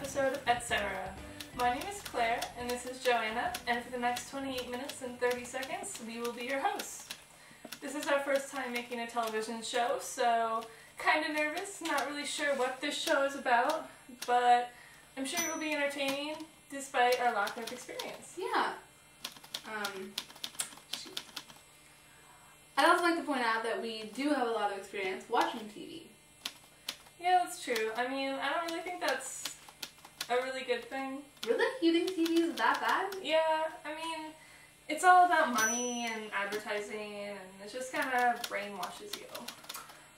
episode of Etc. My name is Claire, and this is Joanna, and for the next 28 minutes and 30 seconds, we will be your hosts. This is our first time making a television show, so kind of nervous, not really sure what this show is about, but I'm sure it will be entertaining despite our lack of experience. Yeah. I'd also like to point out that we do have a lot of experience watching TV. Yeah, that's true. I mean, I don't really think that's a really good thing. Really? You think TV is that bad? Yeah, I mean, it's all about money and advertising, and it just kind of brainwashes you.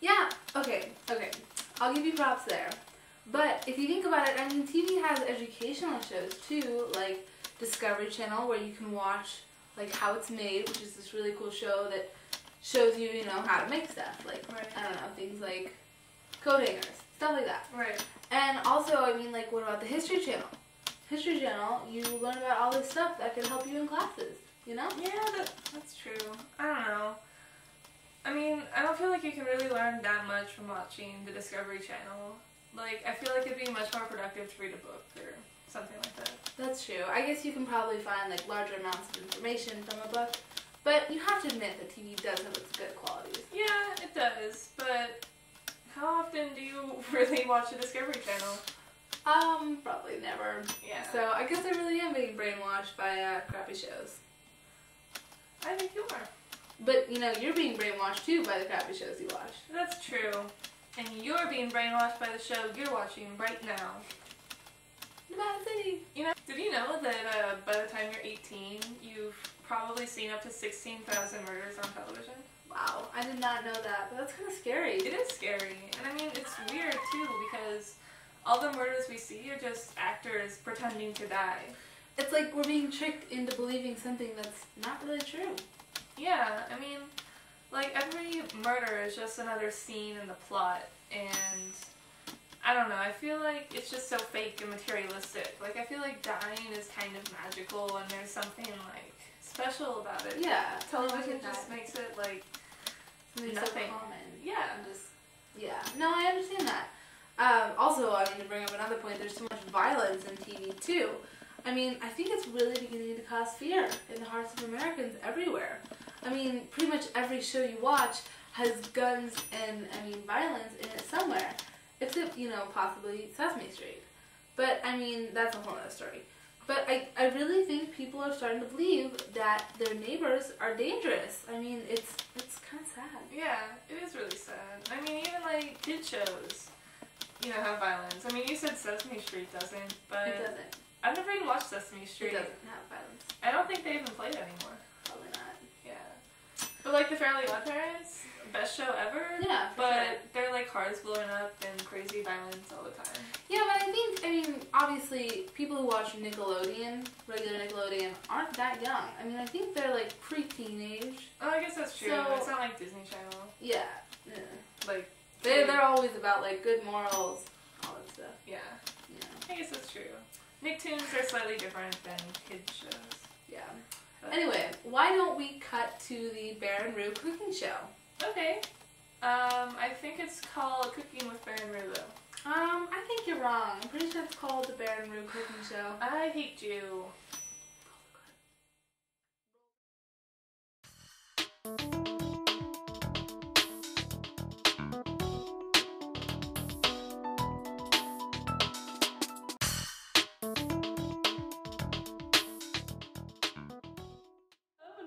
Yeah, okay. I'll give you props there. But if you think about it, I mean, TV has educational shows too, like Discovery Channel, where you can watch like How It's Made, which is this really cool show that shows you, you know, how to make stuff. Like, right. I don't know, things like coat hangers, stuff like that. Right. And also, I mean, like, what about the History Channel? History Channel, you learn about all this stuff that could help you in classes, you know? Yeah, that's true. I don't know. I mean, I don't feel like you can really learn that much from watching the Discovery Channel. Like, I feel like it'd be much more productive to read a book or something like that. That's true. I guess you can probably find, like, larger amounts of information from a book, but you have to admit that TV does have its good qualities. Yeah, it does, but how often do you really watch the Discovery Channel? Probably never. Yeah. So I guess I really am being brainwashed by crappy shows. I think you are. But, you know, you're being brainwashed too by the crappy shows you watch. That's true. And you're being brainwashed by the show you're watching right now. Nevada City. You know, did you know that by the time you're 18, you've probably seen up to 16,000 murders on television? Wow, I did not know that, but that's kind of scary. It is scary. And I mean, it's weird too, because all the murders we see are just actors pretending to die. It's like we're being tricked into believing something that's not really true. Yeah, I mean, like, every murder is just another scene in the plot, and I don't know, I feel like it's just so fake and materialistic. Like, I feel like dying is kind of magical, and there's something, like, special about it. Yeah, Television just makes it, like, something nothing. so common. Yeah. And just, yeah. No, I understand that. Also, I mean, to bring up another point, there's so much violence in TV, too. I mean, I think it's really beginning to cause fear in the hearts of Americans everywhere. I mean, pretty much every show you watch has guns and, I mean, violence in it somewhere. Except, you know, possibly Sesame Street. But, I mean, that's a whole other story. But I really think people are starting to believe that their neighbors are dangerous. I mean, it's kind of sad. Yeah, it is really sad. I mean, even, like, kid shows, you know, have violence. I mean, you said Sesame Street doesn't, but It doesn't. I've never even watched Sesame Street. It doesn't have violence. I don't think they even play it anymore. Probably not. Yeah. But like the Fairly Odd Parents, best show ever. Yeah, for but sure. they're like cars blowing up and crazy violence all the time. Yeah, but I mean, obviously, people who watch Nickelodeon, regular Nickelodeon, aren't that young. I mean, I think they're like pre-teenage. Oh, I guess that's true. So, it's not like Disney Channel. Yeah. Like They're always about like good morals, all that stuff. Yeah. Yeah. I guess that's true. Nicktoons are slightly different than kids shows. Yeah. But Anyway, why don't we cut to the Bear and Rue cooking show? okay. I think it's called Cooking with Bear and Rue, though. I think you're wrong. I'm pretty sure it's called the Bear and Rue cooking show. I hate you.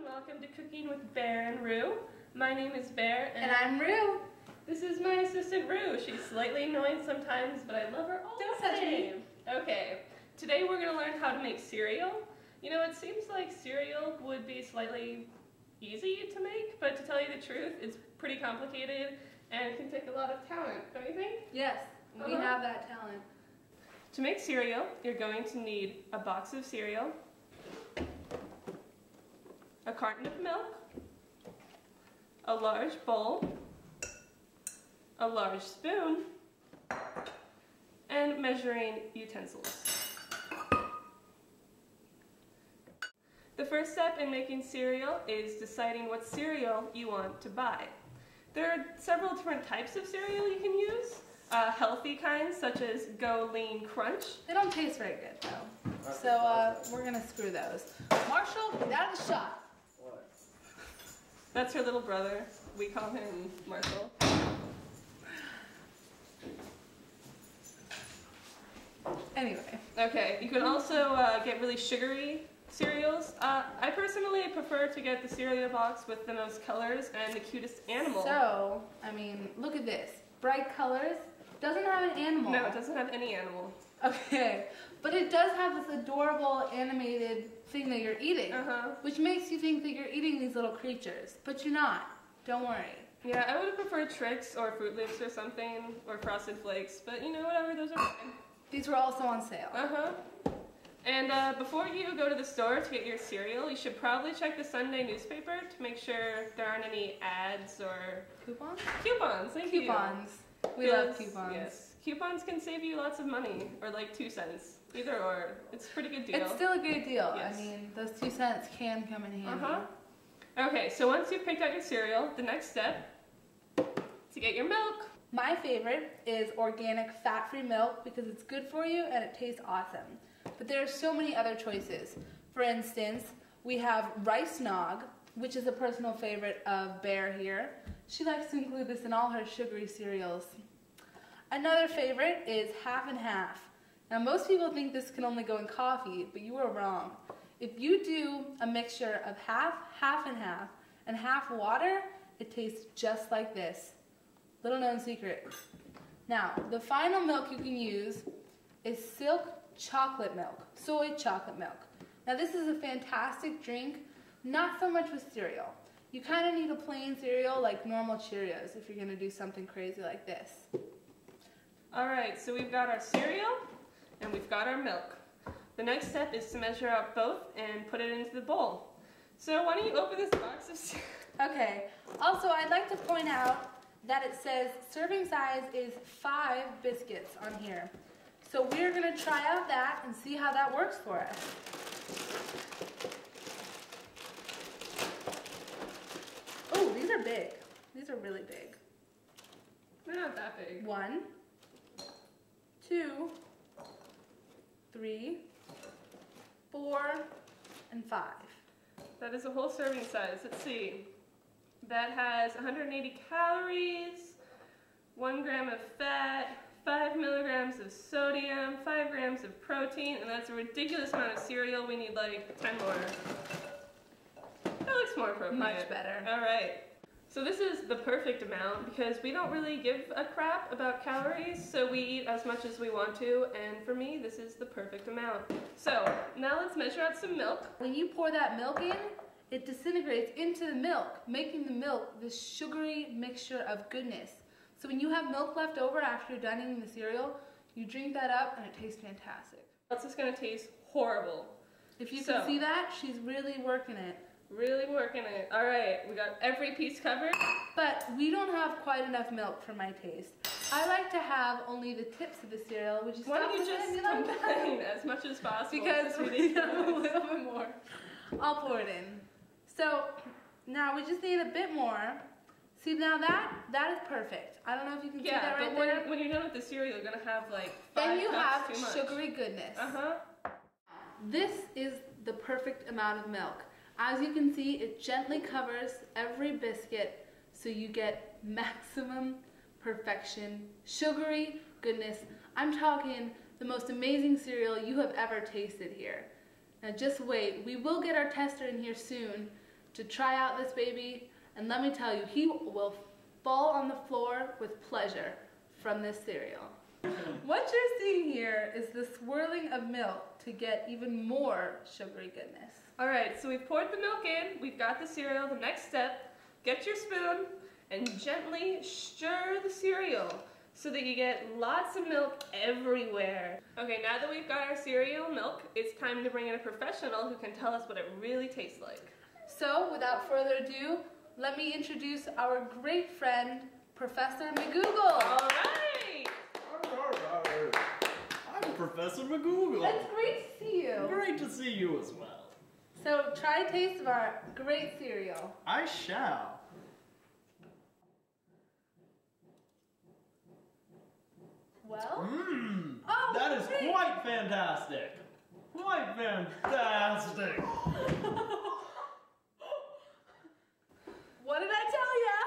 Welcome to Cooking with Bear and Rue. My name is Bear, And I'm Rue. this is my assistant Rue. She's slightly annoying sometimes, but I love her all Don't the touch me. same. Okay, today we're going to learn how to make cereal. You know, it seems like cereal would be slightly easy to make, but to tell you the truth, it's pretty complicated and it can take a lot of talent, don't you think? Yes, we Uh-huh. have that talent. To make cereal, you're going to need a box of cereal, a carton of milk, a large bowl, a large spoon, and measuring utensils. The first step in making cereal is deciding what cereal you want to buy. There are several different types of cereal you can use. healthy kinds, such as Go Lean Crunch. They don't taste very good though. So we're gonna screw those. Marshall, get out of the shot. What? That's her little brother. We call him Marshall. Anyway. Okay, you can also get really sugary cereals. I personally prefer to get the cereal box with the most colors and the cutest animal. So, I mean, look at this. Bright colors. Doesn't have an animal. No, it doesn't have any animal. Okay, but it does have this adorable animated thing that you're eating, which makes you think that you're eating these little creatures, but you're not. Don't worry. Yeah, I would have preferred Trix or Fruit Loops or something, or Frosted Flakes, but you know, whatever, those are fine. These were also on sale. And before you go to the store to get your cereal, you should probably check the Sunday newspaper to make sure there aren't any ads or... Coupons? Coupons, thank you. Coupons. We love coupons. Yes. Coupons can save you lots of money, or like 2 cents. Either or. It's a pretty good deal. It's still a great deal. Yes. I mean, those 2 cents can come in handy. Okay, so once you've picked out your cereal, the next step is to get your milk. My favorite is organic fat-free milk because it's good for you and it tastes awesome. But there are so many other choices. For instance, we have Rice Nog, which is a personal favorite of Bear here. She likes to include this in all her sugary cereals. Another favorite is Half and Half. Now most people think this can only go in coffee, but you are wrong. If you do a mixture of half and half water, it tastes just like this. Little known secret. Now, the final milk you can use is Silk chocolate milk, soy chocolate milk. Now this is a fantastic drink, not so much with cereal. You kind of need a plain cereal like normal Cheerios if you're going to do something crazy like this. Alright, so we've got our cereal and we've got our milk. The next step is to measure out both and put it into the bowl. So why don't you open this box of cereal? Okay, also I'd like to point out that it says serving size is 5 biscuits on here. So we're going to try out that and see how that works for us. Oh, these are big. These are really big. They're not that big. 1, 2, 3, 4, and 5. That is a whole serving size. Let's see. That has 180 calories, 1 gram of fat, 5 milligrams of sodium, 5 grams of protein, and that's a ridiculous amount of cereal. We need like 10 more. That looks more appropriate. Much better. Alright. So this is the perfect amount because we don't really give a crap about calories, so we eat as much as we want to, and for me, this is the perfect amount. So, now let's measure out some milk. When you pour that milk in, it disintegrates into the milk, making the milk this sugary mixture of goodness. So when you have milk left over after you're done eating the cereal, you drink that up and it tastes fantastic. It's just going to taste horrible. If you can see that, she's really working it. Really working it. Alright, we got every piece covered. But we don't have quite enough milk for my taste. I like to have only the tips of the cereal, which is why don't you just combine as much as possible? Because we have a little bit more. I'll pour it in. So now we just need a bit more. See, now that is perfect. I don't know if you can see that right there. But when you're done with the cereal, you're gonna have like 5 then you have cups too much. Sugary goodness. This is the perfect amount of milk. As you can see, it gently covers every biscuit, so you get maximum perfection, sugary goodness. I'm talking the most amazing cereal you have ever tasted here. Now just wait, we will get our tester in here soon to try out this baby, and let me tell you, he will fall on the floor with pleasure from this cereal. What you're seeing here is the swirling of milk to get even more sugary goodness. Alright, so we've poured the milk in, we've got the cereal. The next step, get your spoon and gently stir the cereal so that you get lots of milk everywhere. Okay, now that we've got our cereal milk, it's time to bring in a professional who can tell us what it really tastes like. So, without further ado, let me introduce our great friend, Professor McGoogle. Alright! I'm Professor McGoogle. It's great to see you. Great to see you as well. So, try a taste of our great cereal. I shall. fantastic. Quite fantastic. What did I tell ya?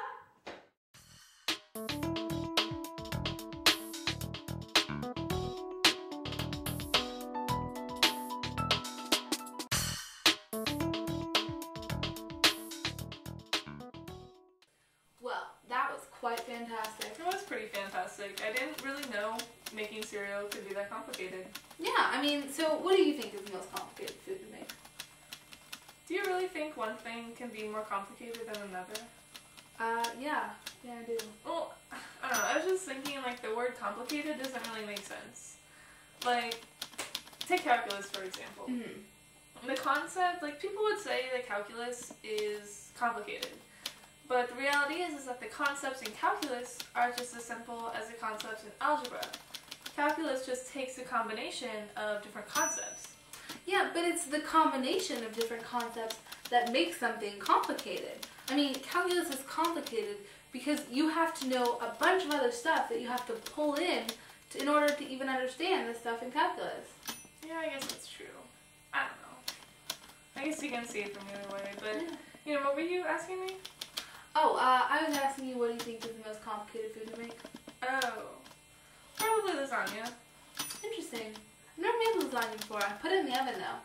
Well, that was quite fantastic. It was pretty fantastic. I didn't really know making cereal could be that complicated. Yeah, I mean, so what do you think is the most complicated food to make? Do you really think one thing can be more complicated than another? Yeah, I do. Well, I don't know. I was just thinking, like, the word complicated doesn't really make sense. Like, take calculus, for example. Mm-hmm. The concept, like, people would say that calculus is complicated. But the reality is that the concepts in calculus are just as simple as the concepts in algebra. Calculus just takes a combination of different concepts. Yeah, but it's the combination of different concepts that makes something complicated. I mean, calculus is complicated because you have to know a bunch of other stuff that you have to pull in order to even understand the stuff in calculus. Yeah, I guess that's true. I don't know. I guess you can see it from the other way, but, Yeah. you know, what were you asking me? Oh, I was asking you what do you think is the most complicated food to make? Oh, probably lasagna. Interesting. I've never made lasagna before. I put it in the oven though.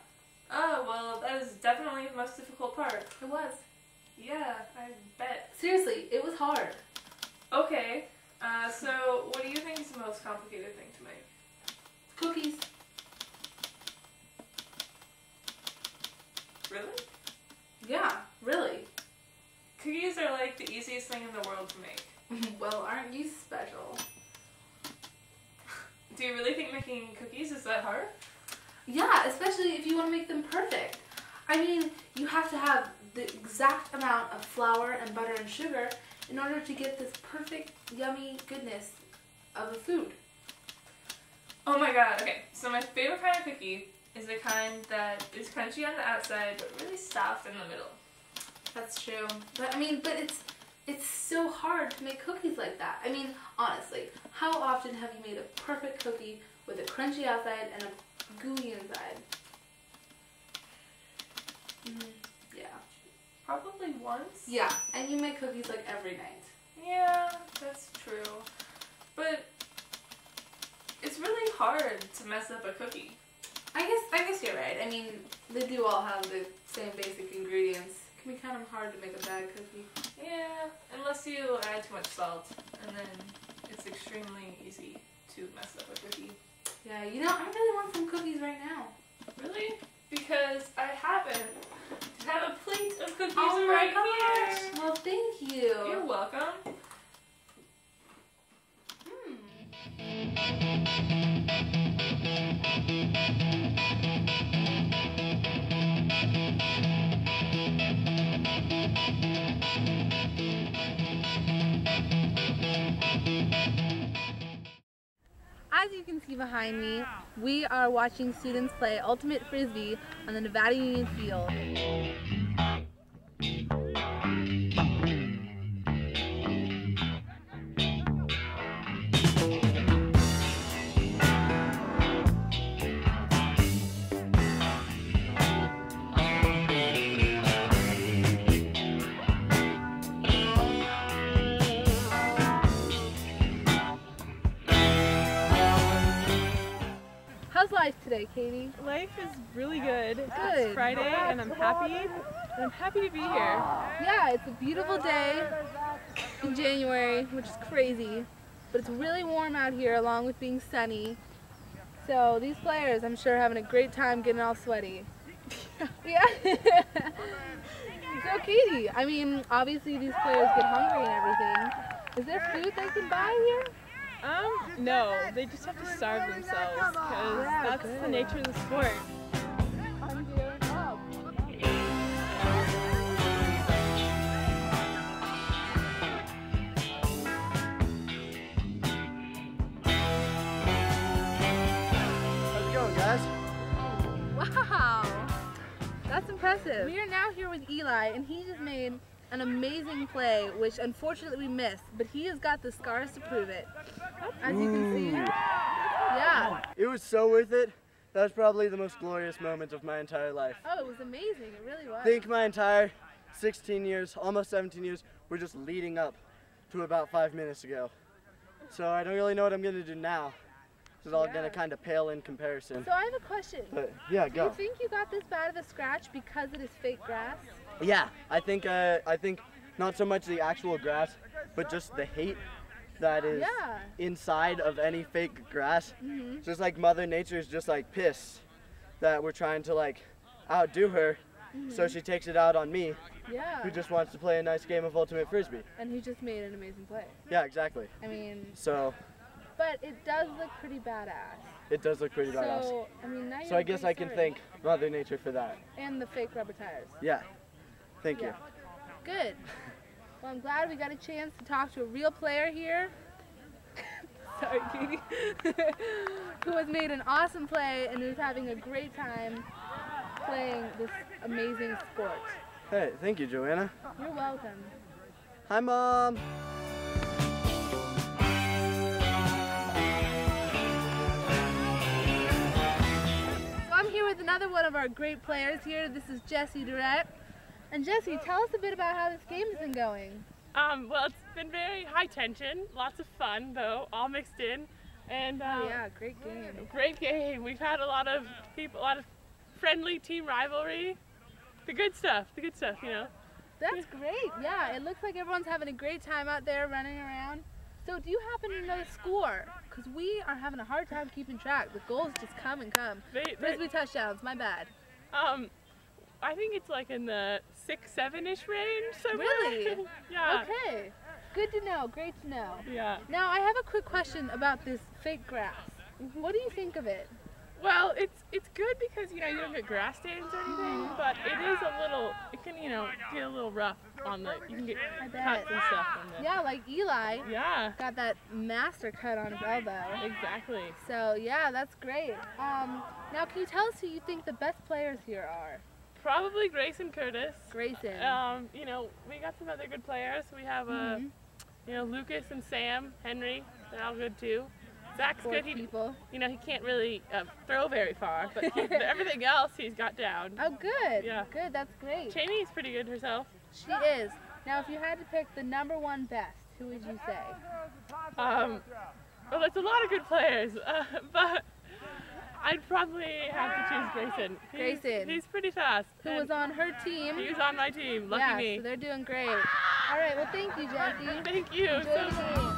Oh, well, that is definitely the most difficult part. It was. Yeah, I bet. Seriously, it was hard. Okay, so what do you think is the most complicated thing to make? Cookies. Really? Yeah, really. Cookies are like the easiest thing in the world to make. Well, aren't you special? Do you really think making cookies is that hard? Yeah, especially if you want to make them perfect. I mean, you have to have the exact amount of flour and butter and sugar in order to get this perfect, yummy goodness of a food. Oh my god, okay. So my favorite kind of cookie is the kind that is crunchy on the outside but really soft in the middle. That's true. But I mean, it's so hard to make cookies like that. I mean, honestly, how often have you made a perfect cookie with a crunchy outside and a gooey inside? Yeah. Probably once. Yeah, and you make cookies like every night. Yeah, that's true. But it's really hard to mess up a cookie. I guess you're right. I mean, they do all have the same basic ingredients. It can be kind of hard to make a bad cookie. Yeah, unless you add too much salt, and then it's extremely easy to mess up a cookie. Yeah, you know, I really want some cookies right now. Really? Because I happen to have a plate of cookies Oh right my gosh! here. Well, thank you. You're welcome. As you can see behind me, we are watching students play Ultimate Frisbee on the Nevada Union Field. How's life today, Katie? Life is really good. Good. It's Friday and I'm happy. And I'm happy to be here. Yeah, it's a beautiful day in January, which is crazy, but it's really warm out here along with being sunny. So these players, I'm sure, are having a great time getting all sweaty. Yeah. So Katie, I mean, obviously these players get hungry and everything. Is there food they can buy here? No, they just have to starve themselves because that's the nature of the sport. How's it going, guys? Wow, that's impressive. We are now here with Eli, and he just made an amazing play, which unfortunately we missed, but he has got the scars to prove it. As you can see. Yeah. It was so worth it. That was probably the most glorious moment of my entire life. Oh, it was amazing. It really was. I think my entire 16 years, almost 17 years, were just leading up to about 5 minutes ago. So I don't really know what I'm going to do now. It's all going to kind of pale in comparison. So I have a question. But yeah, Do go. you think you got this bad of a scratch because it is fake grass? Yeah, I think not so much the actual grass, but just the hate that is inside of any fake grass. Just like Mother Nature is just like pissed that we're trying to like outdo her, so she takes it out on me, who just wants to play a nice game of ultimate frisbee. And who just made an amazing play. Yeah, exactly. I mean, so. But it does look pretty badass. It does look pretty badass. So, I mean, now so I guess I can thank Mother Nature for that. And the fake rubber tires. Yeah. Thank you. Good. Well, I'm glad we got a chance to talk to a real player here. Sorry, Katie. Who has made an awesome play and who's having a great time playing this amazing sport. Hey, thank you, Joanna. You're welcome. Hi, Mom. With another one of our great players here. This is Jessie Durrett. And Jessie, tell us a bit about how this game has been going. Well, it's been very high tension, lots of fun though, all mixed in. And yeah, great game. Great game. We've had a lot of people, a lot of friendly team rivalry. The good stuff, you know. That's great. Yeah, it looks like everyone's having a great time out there running around. So do you happen to know the score? Because we are having a hard time keeping track. The goals just come and come. Frisbee touchdowns, my bad. I think it's like in the 6-7-ish range somewhere. Really? Yeah. Okay. Good to know. Great to know. Yeah. Now I have a quick question about this fake grass. What do you think of it? Well, it's good because, you know, you don't get grass stains or anything, but it is a little, it can, you know, get a little rough on the, you can get cuts and stuff on the. Yeah, like Eli. Yeah. Got that master cut on his elbow. Exactly. So, yeah, that's great. Now, can you tell us who you think the best players here are? Probably Grayson Curtis. Grayson. You know, we got some other good players. We have, you know, Lucas and Sam, Henry, they're all good too. Zach's good. You know, he can't really throw very far, but everything else he's got down. Oh, good. Yeah. Good. That's great. Cheney's pretty good herself. She is. Now, if you had to pick the #1 best, who would you say? Well, there's a lot of good players, but I'd probably have to choose Grayson. Grayson. He's pretty fast. Who was on her team. He was on my team. Lucky me. Yeah, so they're doing great. All right. Well, thank you, Jessie. Thank you. Enjoy the game.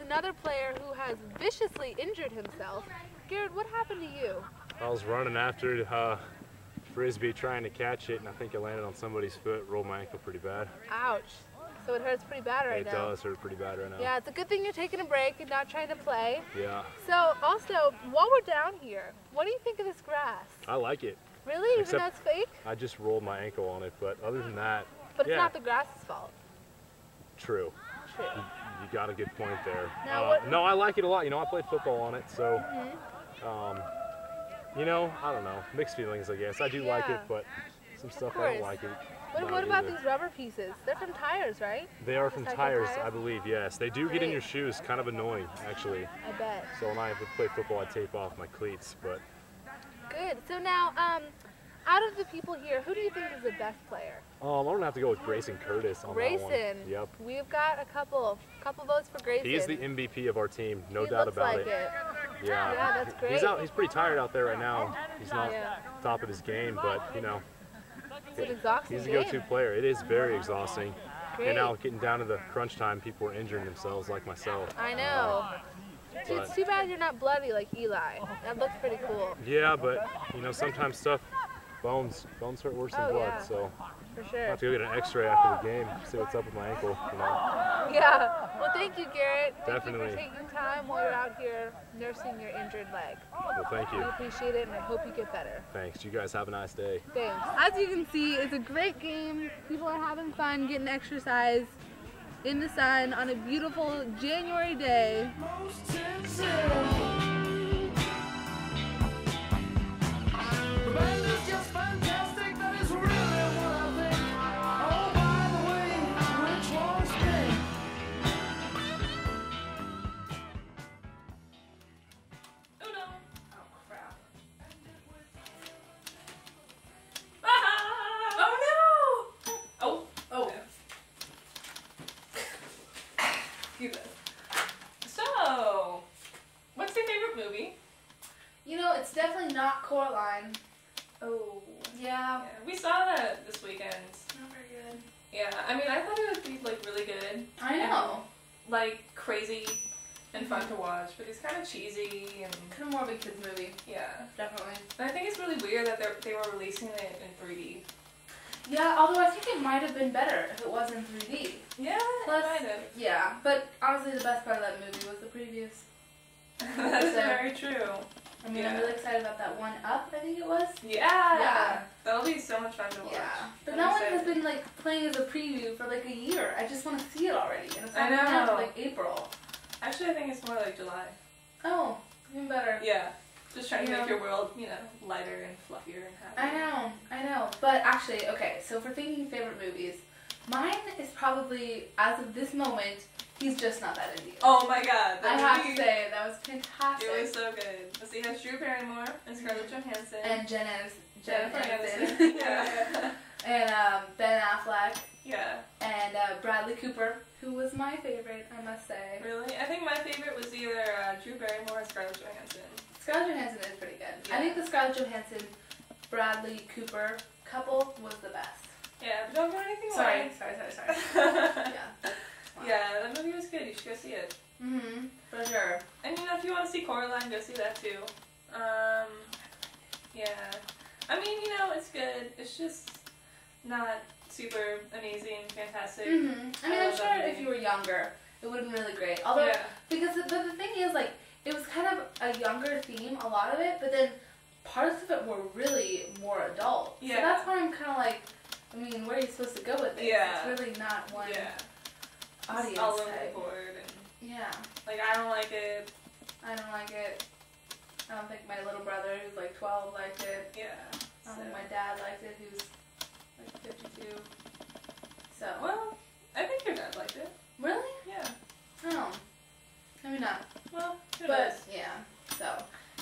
Another player who has viciously injured himself. Garrett, what happened to you? I was running after Frisbee trying to catch it, and I think it landed on somebody's foot, rolled my ankle pretty bad. Ouch. So it hurts pretty bad right now. It does hurt pretty bad right now. Yeah, it's a good thing you're taking a break and not trying to play. Yeah. So also, while we're down here, what do you think of this grass? I like it. Really? Even though it's fake? I just rolled my ankle on it, but other than that, But it's not the grass's fault. True. True. You got a good point there. Now, no, I like it a lot. You know, I played football on it, so, you know, I don't know. Mixed feelings, I guess. I do like it, but some stuff I don't like it. What about these rubber pieces? They're from tires, right? They are from tires, I believe, yes. They do get in your shoes. Kind of annoying, actually. I bet. So when I would play football, I'd tape off my cleats, but... Good. So now, out of the people here, who do you think is the best player? I'm going to have to go with Grayson Curtis on that one. Grayson. Yep. We've got a couple votes for Grayson. He is the MVP of our team, no doubt about it. Yeah. Yeah, that's great. He's pretty tired out there right now. He's not top of his game, but, you know, it's an exhausting he's a go-to player. It is very exhausting. Great. And now getting down to the crunch time, people are injuring themselves like myself. I know. It's too bad you're not bloody like Eli. That looks pretty cool. Yeah, but, you know, sometimes bones hurt worse than blood, so for sure. I have to go get an x-ray after the game, see what's up with my ankle, you know. Yeah. Well, thank you, Garrett. Definitely. Thank you for taking time while you're out here nursing your injured leg. Well, thank you. We appreciate it, and I hope you get better. Thanks. You guys have a nice day. Thanks. As you can see, it's a great game. People are having fun, getting exercise. in the sun on a beautiful January day. So, what's your favorite movie? You know, it's definitely not Coraline. Oh, yeah. We saw that this weekend. Not very good. Yeah, I mean, I thought it would be like really good. I know. And, like crazy and fun to watch, but it's kind of cheesy and kind of more of a kids movie. Yeah, definitely. And I think it's really weird that they were releasing it in 3D. Yeah, although I think it might have been better if it was in 3D. Yeah, Plus, it might have. Yeah, but honestly, the best part of that movie was the previews. That's very true. I mean, I'm really excited about that one Up, I think it was. Yeah. That'll be so much fun to watch. Yeah. But that one has been like playing as a preview for like a year. I just want to see it already. And it's not coming out until like April. Actually, I think it's more like July. Oh, even better. Yeah. Just trying to make your world, you know, lighter and fluffier and happier. I know. But actually, okay, so for thinking favorite movies, mine is probably, as of this moment, He's Just Not That Indian. Oh my god. I have to say, that was fantastic. It was so good. Let's see, it has Drew Barrymore and Scarlett Johansson. And Jennifer Aniston. Yeah. And Ben Affleck. Yeah. And Bradley Cooper, who was my favorite, I must say. Really? I think my favorite was either Drew Barrymore or Scarlett Johansson. Scarlett Johansson is pretty good. Yeah. I think the Scarlett Johansson, Bradley Cooper couple was the best. Yeah, but don't give anything Sorry. away. Sorry. Yeah. Yeah, that movie was good. You should go see it. Mm-hmm. For sure. And you know, if you want to see Coraline, go see that too. Yeah. I mean, you know, it's good. It's just not super amazing, fantastic. Mm-hmm. I mean, I'm sure if you were younger, it would have been really great. Although, because the thing is, like, it was kind of a younger theme, a lot of it, but then parts of it were really more adult. Yeah. So that's why I'm kind of like, I mean, where are you supposed to go with it? Yeah. It's really not one audience it's all over type. the board. And, yeah. like, I don't like it. I don't like it. I don't think my little brother, who's like 12, liked it. Yeah. I don't think my dad liked it, who's like 52. So. Well, I think your dad liked it. Really? Yeah. Oh. Maybe not. Well, who But, knows? yeah. So,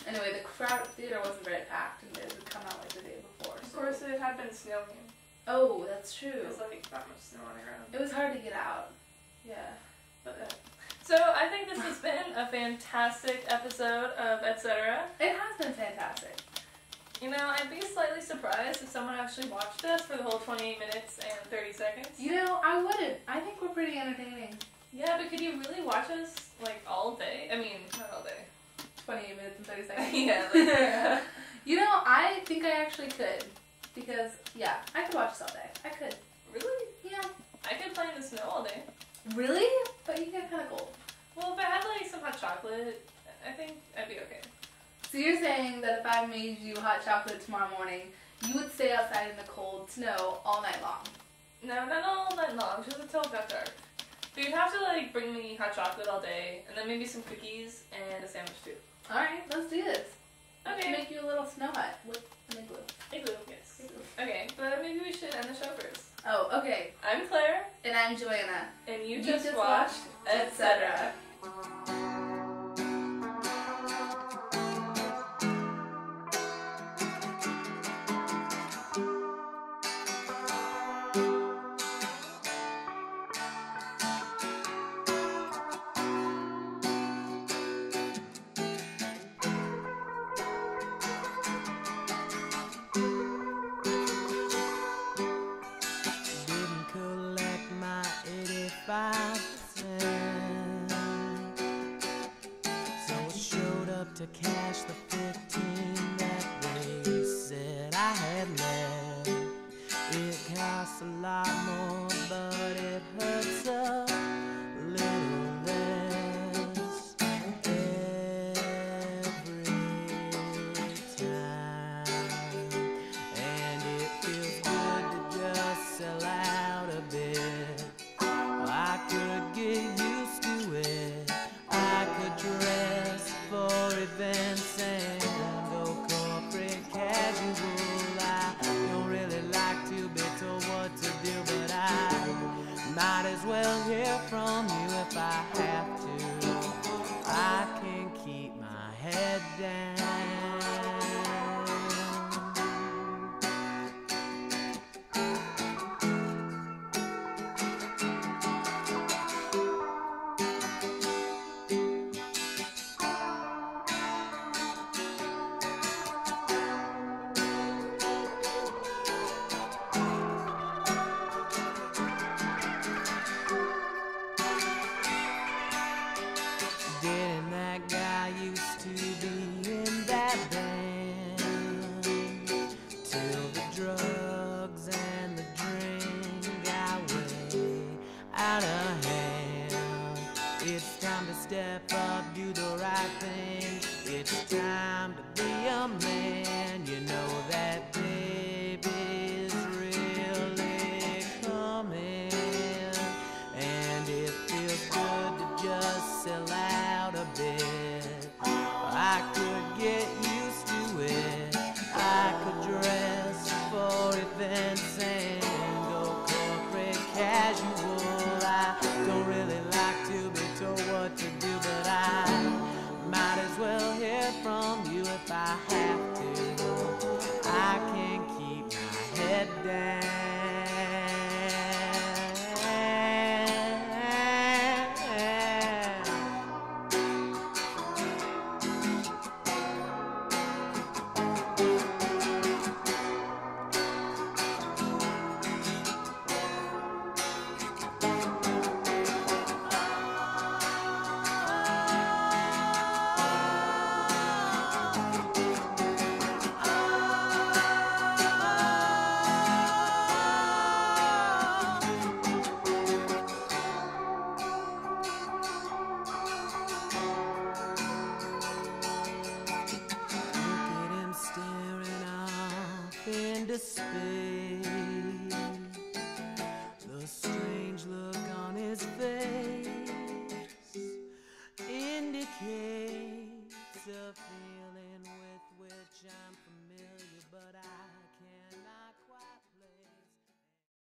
anyway, the crowd theater wasn't very packed, and it would come out like the day before. Of course, it had been snowing. Oh, that's true. It was like that much snow on the ground. It was hard to get out. Yeah. But, so I think this has been a fantastic episode of Etc. It has been fantastic. You know, I'd be slightly surprised if someone actually watched us for the whole 28 minutes and 30 seconds. You know, I wouldn't. I think we're pretty entertaining. Yeah, but could you really watch us, like, all day? I mean, not all day. 28 minutes and 30 seconds. Yeah. You know, I think I actually could. Because, yeah, I could watch this all day. I could. Really? Yeah. I could play in the snow all day. Really? But you get kind of cold. Well, if I had, like, some hot chocolate, I think I'd be okay. So you're saying that if I made you hot chocolate tomorrow morning, you would stay outside in the cold snow all night long? No, not all night long, just until it got dark. But you'd have to, like, bring me hot chocolate all day, and then maybe some cookies and a sandwich, too. Alright, let's do this. Okay. Let's make you a little snow hut with an igloo. Igloo, yes. Igloo. Okay, but maybe we should end the show first. Oh, okay. I'm Claire. And I'm Joanna. And you just watched Etc. Didn't collect my 85%, so I showed up to cash the 15 that they said I had left. It costs a lot more, but it hurts a little less every time, and it feels good to just sell out a bit. I could might as well hear from you if I have to. I can keep my head down. Didn't that guy used to be in that band? Till the drugs and the drink got way out of hand. It's time to step up, do the right thing. It's time to be a man. You know that baby's really coming. And it feels good to just sell out a bit. I could get used to it. I could dress for events and go corporate casual. I don't really like to be told what to do, but I might as well hear from you if I have to. I can keep my head down. Into space, the strange look on his face indicates a thing.